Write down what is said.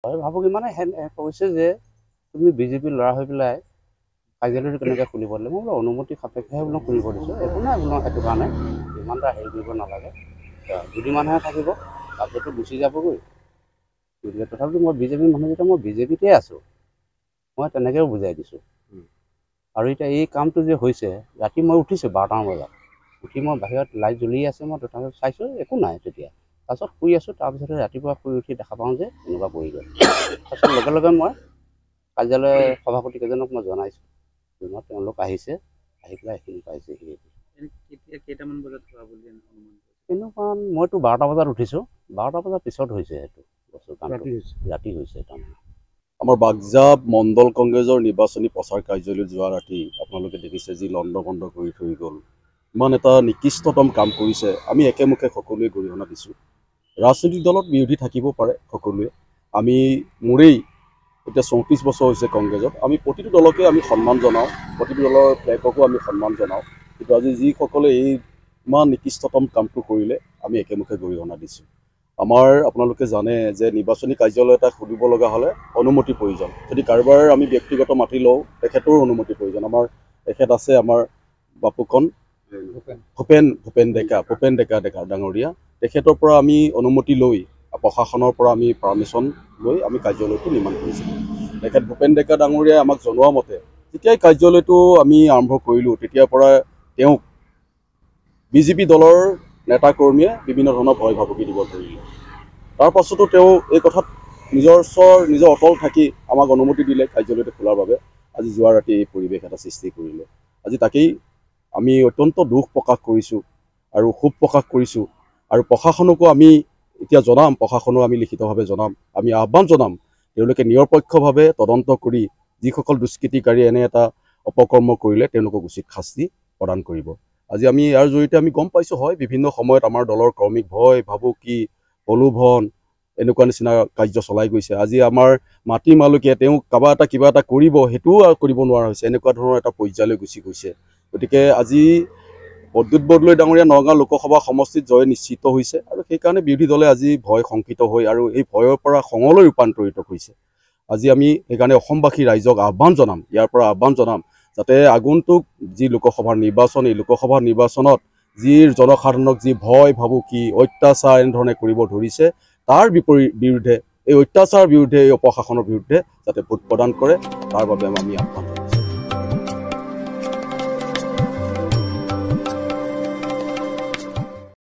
হয় ভাবো কি মানে কৈছে যে তুমি বিজেপি ল'ৰা হৈ পেলাই কাৰ্যালয়টো কেনেকৈ খুলিব দিলে মই বোলো অনুমতি সাপেক্ষেহে বোলো খুলিব দিছোঁ একো নাই বোলো সেইটো কাৰণে ইমান এটা হেৰি কৰিব নালাগে দুদিনমানহে থাকিব তাৰপিছতো গুচি যাবগৈ গতিকে তথাপিতো মই বিজেপিৰ মানুহ যেতিয়া মই বিজেপিতে আছোঁ মই তেনেকৈও বুজাই দিছোঁ আৰু এতিয়া এই কামটো যে হৈছে ৰাতি মই উঠিছোঁ 12টামান বজাত উঠি মই বাহিৰত লাইট জ্বলি আছে মই তথাপিও চাইছোঁ একো নাই তেতিয়া তাৰপিছত শুই আছোঁ তাৰপিছতে ৰাতিপুৱা শুই উঠি দেখা পাওঁ যে এনেকুৱা পৰি গ'ল তাৰপিছত লগে লগে মই কাৰ্যালয় সভাপতিকেইজনক মই জনাইছোঁ জনাত তেওঁলোক আহিছে আহি পেলাই এইখিনি পাইছেহি কেইটামান বজাত হোৱা বুলি অনুমান এনেকুৱা মইতো 12টা বজাত উঠিছোঁ 12টা বজাৰ পিছত হৈছে সেইটো বস্তু ৰাতি হৈছে তাৰমানে আমাৰ বাগজাপ মণ্ডল কংগ্ৰেছৰ নিৰ্বাচনী প্ৰচাৰ কাৰ্যালয়ত যোৱা ৰাতি আপোনালোকে দেখিছে যি লণ্ডভণ্ড কৰি থৈ গ'ল ইমান এটা নিকৃষ্টতম কাম কৰিছে আমি একেমুখে সকলোৱে গৰিহণা দিছোঁ ৰাজনৈতিক দলত বিৰোধী থাকিব পাৰে সকলোৱে আমি মোৰেই এতিয়া 34 বছৰ হৈছে কংগ্ৰেছত আমি প্ৰতিটো দলকে আমি সন্মান জনাওঁ প্ৰতিটো দলৰ ফ্লেগকো আমি সন্মান জনাওঁ কিন্তু আজি যিসকলে এই ইমান নিকৃষ্টতম কামটো কৰিলে আমি একেমুখে গৰিহণা দিছোঁ আমাৰ আপোনালোকে জানে যে নিৰ্বাচনী কাৰ্যালয় এটা খুলিব লগা হ'লে অনুমতিৰ প্ৰয়োজন যদি কাৰোবাৰ আমি ব্যক্তিগত মাটি লওঁ তেখেতৰো অনুমতিৰ প্ৰয়োজন আমাৰ তেখেত আছে আমাৰ বাপুকণ ভূপেন ডেকা ডাঙৰীয়া তেখেতৰ পৰা আমি অনুমতি লৈ প্ৰশাসনৰ পৰা আমি পাৰ্মিশ্যন লৈ আমি কাৰ্যালয়টো নিৰ্মাণ কৰিছিলোঁ তেখেত ভূপেন ডেকা ডাঙৰীয়াই আমাক জনোৱা মতে যেতিয়াই কাৰ্যালয়টো আমি আৰম্ভ কৰিলোঁ তেতিয়াৰ পৰা তেওঁক বিজেপি দলৰ নেতা কৰ্মীয়ে বিভিন্ন ধৰণৰ ভয় ভাবুকি দিব ধৰিলে তাৰ পাছতো তেওঁ এই কথাত নিজৰ অটল থাকি আমাক অনুমতি দিলে কাৰ্যালয়টো খোলাৰ বাবে আজি যোৱা ৰাতি এই পৰিৱেশ এটা সৃষ্টি কৰিলে আজি তাকেই আমি অত্যন্ত দুখ প্ৰকাশ কৰিছোঁ আৰু ক্ষোভ প্ৰকাশ কৰিছোঁ আৰু প্ৰশাসনকো আমি এতিয়া জনাম প্ৰশাসনক আমি লিখিতভাৱে জনাম আমি আহ্বান জনাম তেওঁলোকে নিৰপেক্ষভাৱে তদন্ত কৰি যিসকল দুষ্কৃতিকাৰী এনে এটা অপকৰ্ম কৰিলে তেওঁলোকক উচিত শাস্তি প্ৰদান কৰিব আজি আমি ইয়াৰ জৰিয়তে আমি গম পাইছোঁ হয় বিভিন্ন সময়ত আমাৰ দলৰ কৰ্মীক ভয় ভাবুকি প্ৰলোভন এনেকুৱা নিচিনা কাৰ্য চলাই গৈছে আজি আমাৰ মাটি মালিকে তেওঁ কিবা এটা কৰিব সেইটোও কৰিব নোৱাৰা হৈছে এনেকুৱা ধৰণৰ এটা পৰ্যায়লৈ গুচি গৈছে গতিকে আজি প্ৰদ্যুৎ বৰদলৈ ডাঙৰীয়া নগাঁও লোকসভা সমষ্টিত জয় নিশ্চিত হৈছে আৰু সেইকাৰণে বিৰোধী দলে আজি ভয় শংকিত হৈ আৰু এই ভয়ৰ পৰা খঙলৈ ৰূপান্তৰিত হৈছে আজি আমি সেইকাৰণে অসমবাসী ৰাইজক আহ্বান জনাম ইয়াৰ পৰা আহ্বান জনাম যাতে আগন্তুক যি লোকসভাৰ নিৰ্বাচন এই লোকসভা নিৰ্বাচনত যি জনসাধাৰণক যি ভয় ভাবুকি অত্যাচাৰ এনেধৰণে কৰিব ধৰিছে তাৰ বিৰুদ্ধে এই অত্যাচাৰৰ বিৰুদ্ধে এই অপশাসনৰ বিৰুদ্ধে যাতে ভোট প্ৰদান কৰে তাৰ বাবে আমি আহ্বান